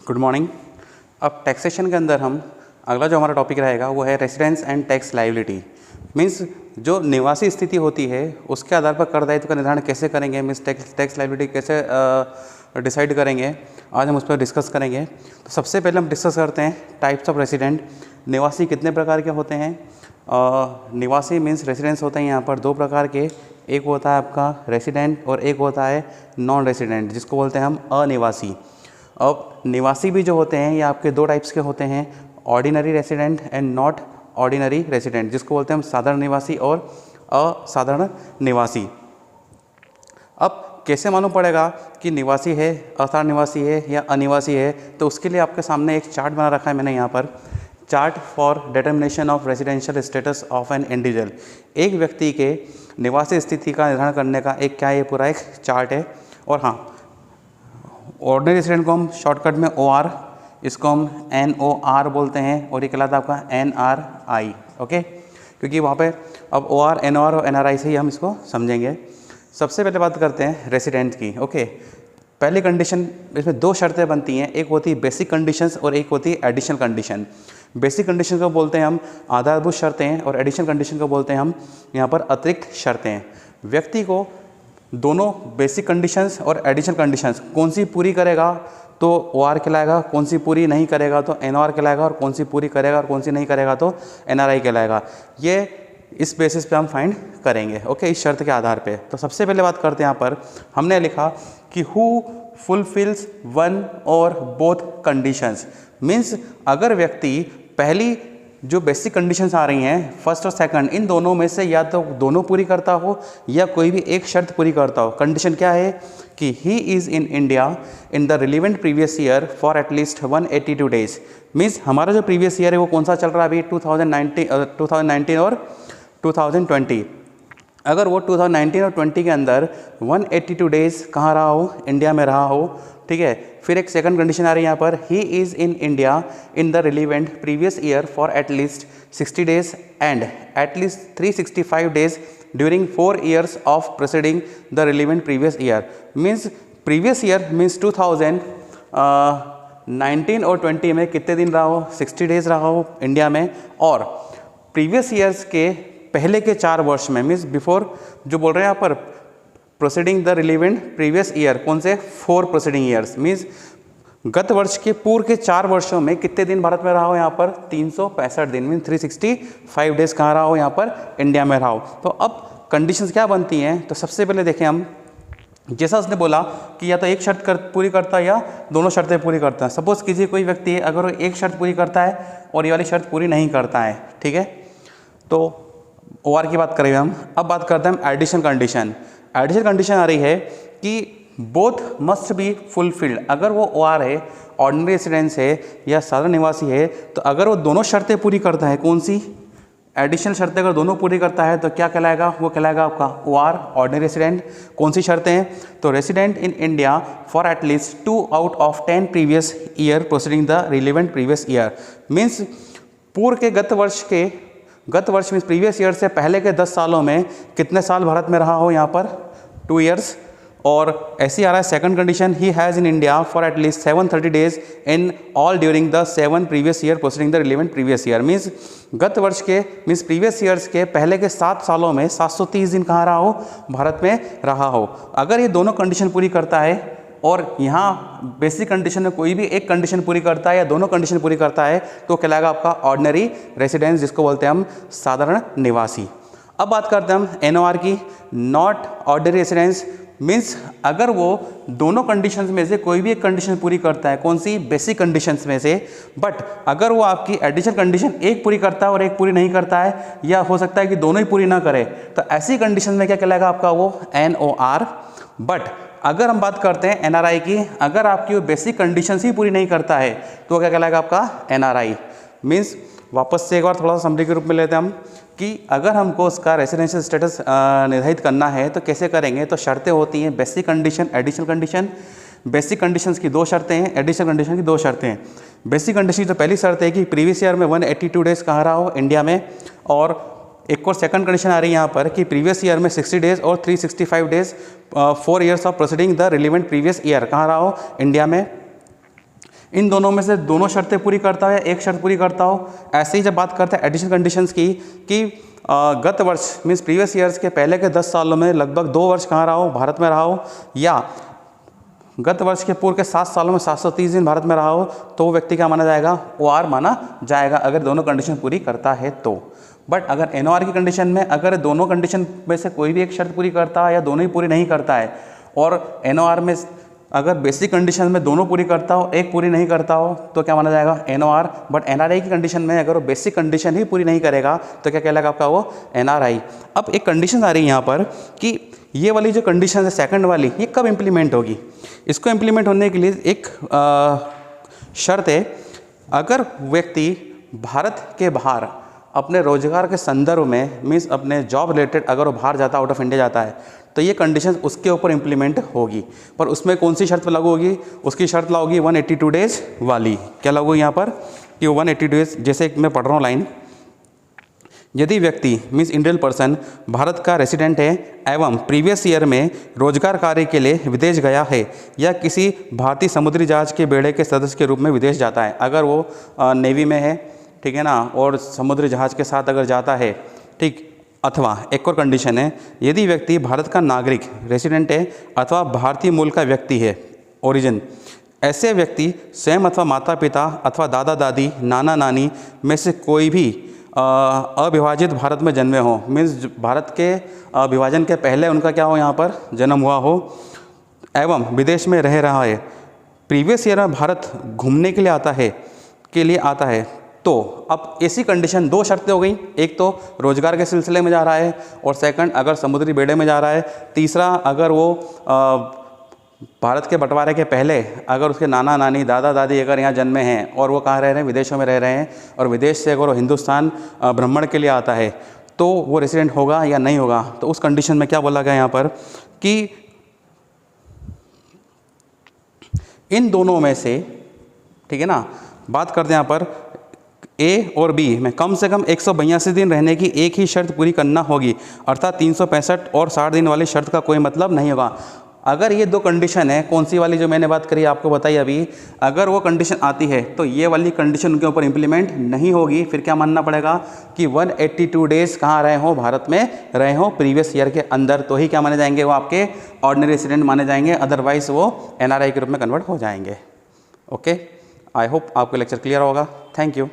Good morning. अब taxation के अंदर हम अगला जो हमारा टॉपिक रहेगा वो है residence and tax liability. Means जो निवासी स्थिति होती है उसके आधार पर कर दायित्व का निर्धारण कैसे करेंगे, मीन्स टैक्स लायबिलिटी कैसे डिसाइड करेंगे, आज हम उस पर डिस्कस करेंगे। तो सबसे पहले हम डिस्कस करते हैं टाइप्स ऑफ रेसिडेंट। निवासी कितने प्रकार के होते हैं? निवासी मीन्स रेसिडेंस होते हैं यहाँ पर दो प्रकार के, एक होता है आपका रेसिडेंट और एक होता है नॉन रेसिडेंट, जिसको बोलते हैं हम अनिवासी। अब निवासी भी जो होते हैं ये आपके दो टाइप्स के होते हैं, ordinary resident and not ordinary resident, जिसको बोलते हैं हम साधारण निवासी और असाधारण निवासी। अब कैसे मालूम पड़ेगा कि निवासी है, असाधारण निवासी है या अनिवासी है? तो उसके लिए आपके सामने एक चार्ट बना रखा है मैंने यहाँ पर, chart for determination of residential status of an individual. एक व्यक्ति के निवासी स्थिति का निर्धारण करने का एक क्या ये पूरा एक चार्ट है। और हाँ, ऑर्डिनरी रेसिडेंट को हम शॉर्टकट में OR, इसको हम NOR बोलते हैं, और ये कहलाता है आपका NRI। ओके, क्योंकि वहाँ पे अब OR, NOR और NRI से ही हम इसको समझेंगे। सबसे पहले बात करते हैं रेसिडेंट की। ओके, पहली कंडीशन, इसमें दो शर्तें बनती हैं, एक होती है बेसिक कंडीशंस और एक होती है एडिशनल कंडीशन। बेसिक कंडीशन को बोलते हैं हम आधारभूत शर्तें और एडिशनल कंडीशन को बोलते हैं हम यहाँ पर अतिरिक्त शर्तें। व्यक्ति को दोनों बेसिक कंडीशंस और एडिशनल कंडीशंस कौन सी पूरी करेगा तो OR कहलाएगा, कौन सी पूरी नहीं करेगा तो NOR कहलाएगा, और कौन सी पूरी करेगा और कौन सी नहीं करेगा तो NRI कहलाएगा। ये इस बेसिस पे हम फाइंड करेंगे। ओके, इस शर्त के आधार पे। तो सबसे पहले बात करते हैं, यहाँ पर हमने लिखा कि हु फुलफिल्स वन और बोथ कंडीशंस। मीन्स अगर व्यक्ति पहली जो बेसिक कंडीशंस आ रही हैं फर्स्ट और सेकंड, इन दोनों में से या तो दोनों पूरी करता हो या कोई भी एक शर्त पूरी करता हो। कंडीशन क्या है कि he is in India in the relevant previous year for at least 182 days. Means हमारा जो प्रीवियस ईयर है वो कौन सा चल रहा है अभी, 2019 और 2020। अगर वो 2019 और 20 के अंदर 182 डेज कहाँ रहा हो, इंडिया में रहा हो, ठीक है। फिर एक सेकंड कंडीशन आ रही है यहाँ पर, he is in India in the relevant previous year for at least 60 days and at least 365 days during 4 years of proceeding the relevant previous year. Means previous year means 2019 और 20 में कितने दिन रहा हो, 60 डेज रहा हो इंडिया में। और प्रीवियस ईयर्स के पहले के 4 वर्ष में, मीन्स बिफोर जो बोल रहे हैं यहाँ पर proceeding the relevant previous year, कौन से 4 प्रोसीडिंग ईयर्स, मीन्स गत वर्ष के पूर्व के 4 वर्षों में कितने दिन भारत में रहा हो, यहाँ पर 365 दिन, मीन्स 365 डेज कहाँ रहा हो, यहाँ पर इंडिया में रहा हो। तो अब कंडीशंस क्या बनती हैं? तो सबसे पहले देखें हम, जैसा उसने बोला कि या तो एक शर्त पूरी करता है या दोनों शर्तें पूरी करता है। सपोज कीजिए कोई व्यक्ति है, अगर वो एक शर्त पूरी करता है और ये वाली शर्त पूरी नहीं करता है, ठीक है, तो OR की बात करेंगे हम। अब बात करते हैं हम एडिशनल कंडीशन। एडिशनल कंडीशन आ रही है कि बोथ मस्ट बी फुलफिल्ड। अगर वो OR है, ऑर्डिनरी रेसिडेंस है या साधारण निवासी है, तो अगर वो दोनों शर्तें पूरी करता है, कौन सी एडिशनल शर्तें अगर दोनों पूरी करता है तो क्या कहलाएगा, वो कहलाएगा आपका OR, ऑर्डिनरी रेसिडेंट। कौन सी शर्तें हैं? तो resident in India for at least 2 out of 10 previous year proceeding the relevant previous year. Means पूर्व के गत वर्ष मीन्स प्रीवियस ईयर से पहले के 10 सालों में कितने साल भारत में रहा हो, यहाँ पर 2 years। और ऐसी आ रहा है second condition, he has in India for at least 730 days in all during the 7 previous year proceeding the relevant previous year. Means गत वर्ष के मीन्स प्रीवियस ईयर्स के पहले के 7 सालों में 730 दिन कहाँ रहा हो, भारत में रहा हो। अगर ये दोनों कंडीशन पूरी करता है और यहाँ बेसिक कंडीशन में कोई भी एक कंडीशन पूरी करता है या दोनों कंडीशन पूरी करता है तो कहलाएगा आपका ऑर्डिनरी रेसिडेंस, जिसको बोलते हैं हम साधारण निवासी। अब बात करते हैं हम NOR की, नॉट ऑर्डिनरी रेसिडेंस। मीन्स अगर वो दोनों कंडीशंस में से कोई भी एक कंडीशन पूरी करता है, कौन सी, बेसिक कंडीशंस में से, बट अगर वो आपकी एडिशनल कंडीशन एक पूरी करता है और एक पूरी नहीं करता है, या हो सकता है कि दोनों ही पूरी ना करे, तो ऐसी कंडीशन में क्या कहलाएगा आपका वो NOR। बट अगर हम बात करते हैं NRI की, अगर आपकी वो बेसिक कंडीशंस ही पूरी नहीं करता है तो क्या कहलाएगा आपका NRI। मीन्स वापस से एक बार थोड़ा सा समरी के रूप में लेते हैं हम कि अगर हमको उसका रेसिडेंशियल स्टेटस निर्धारित करना है तो कैसे करेंगे। तो शर्तें होती हैं basic condition, additional condition. Basic conditions की 2 शर्तें हैं, एडिशनल कंडीशन की 2 शर्तें हैं। बेसिक कंडीशन की तो पहली शर्त है कि प्रीवियस ईयर में 182 डेज कहाँ रहा हो, इंडिया में। और एक और सेकंड कंडीशन आ रही है यहाँ पर कि प्रीवियस ईयर में 60 डेज और 365 days 4 years of proceeding the relevant previous year कहाँ रहा हो, इंडिया में। इन दोनों में से दोनों शर्तें पूरी करता हो या एक शर्त पूरी करता हो। ऐसे ही जब बात करते हैं एडिशनल कंडीशंस की कि गत वर्ष मीन्स प्रीवियस ईयर्स के पहले के 10 सालों में लगभग 2 वर्ष कहाँ रहा हो, भारत में रहा हो, या गत वर्ष के पूर्व के 7 सालों में 730 दिन भारत में रहा हो, तो वो व्यक्ति क्या माना जाएगा, OR माना जाएगा अगर दोनों कंडीशन पूरी करता है तो। बट अगर NOR की कंडीशन में अगर दोनों कंडीशन में से कोई भी एक शर्त पूरी करता है या दोनों ही पूरी नहीं करता है, और NOR में अगर बेसिक कंडीशन में दोनों पूरी करता हो एक पूरी नहीं करता हो, तो क्या माना जाएगा, NOR। बट NRI की कंडीशन में अगर वो बेसिक कंडीशन ही पूरी नहीं करेगा तो क्या कहलाएगा आपका वो, NRI। अब एक कंडीशन आ रही है यहाँ पर कि ये वाली जो कंडीशन है सेकंड वाली, ये कब इम्प्लीमेंट होगी। इसको इम्प्लीमेंट होने के लिए एक शर्त है, अगर व्यक्ति भारत के बाहर अपने रोजगार के संदर्भ में मीन्स अपने जॉब रिलेटेड अगर वो बाहर जाता है, आउट ऑफ इंडिया जाता है, तो ये कंडीशन उसके ऊपर इम्प्लीमेंट होगी। पर उसमें कौन सी शर्त लागू होगी, उसकी शर्त लागू होगी 182 डेज वाली। क्या लागू होगी यहाँ पर कि 182 डेज, जैसे मैं पढ़ रहा हूँ लाइन, यदि व्यक्ति मीन्स इंडियन पर्सन भारत का रेसिडेंट है एवं प्रीवियस ईयर में रोजगार कार्य के लिए विदेश गया है या किसी भारतीय समुद्री जहाज के बेड़े के सदस्य के रूप में विदेश जाता है, अगर वो नेवी में है, ठीक है ना, और समुद्री जहाज के साथ अगर जाता है, ठीक। अथवा एक और कंडीशन है, यदि व्यक्ति भारत का नागरिक रेसिडेंट है अथवा भारतीय मूल का व्यक्ति है, ओरिजिन, ऐसे व्यक्ति स्वयं अथवा माता पिता अथवा दादा दादी नाना नानी में से कोई भी अविभाजित भारत में जन्मे हो, मीन्स भारत के विभाजन के पहले उनका क्या हो, यहाँ पर जन्म हुआ हो, एवं विदेश में रह रहा है, प्रीवियस ईयर में भारत घूमने के लिए आता है, तो अब ऐसी कंडीशन, दो शर्तें हो गई, एक तो रोजगार के सिलसिले में जा रहा है, और सेकंड अगर समुद्री बेड़े में जा रहा है, तीसरा अगर वो भारत के बंटवारे के पहले अगर उसके नाना नानी दादा दादी अगर यहाँ जन्मे हैं और वो कहाँ रह रहे हैं, विदेशों में रह रहे हैं, और विदेश से अगर वो हिंदुस्तान भ्रमण के लिए आता है, तो वो रेसिडेंट होगा या नहीं होगा। तो उस कंडीशन में क्या बोला गया यहाँ पर कि इन दोनों में से, ठीक है ना, बात करते हैं यहाँ पर A और B में कम से कम 182 दिन रहने की एक ही शर्त पूरी करना होगी, अर्थात 365 और 60 दिन वाली शर्त का कोई मतलब नहीं होगा। अगर ये दो कंडीशन है, कौन सी वाली जो मैंने बात करी आपको बताई अभी, अगर वो कंडीशन आती है तो ये वाली कंडीशन उनके ऊपर इम्प्लीमेंट नहीं होगी। फिर क्या मानना पड़ेगा कि 182 डेज कहाँ रहे हो, भारत में रहे हो प्रीवियस ईयर के अंदर, तो ही क्या माने जाएंगे, वो आपके ऑर्डिनरी रेसिडेंट माने जाएंगे, अदरवाइज वो NRI के रूप में कन्वर्ट हो जाएंगे। ओके, आई होप आपको लेक्चर क्लियर होगा। Thank you.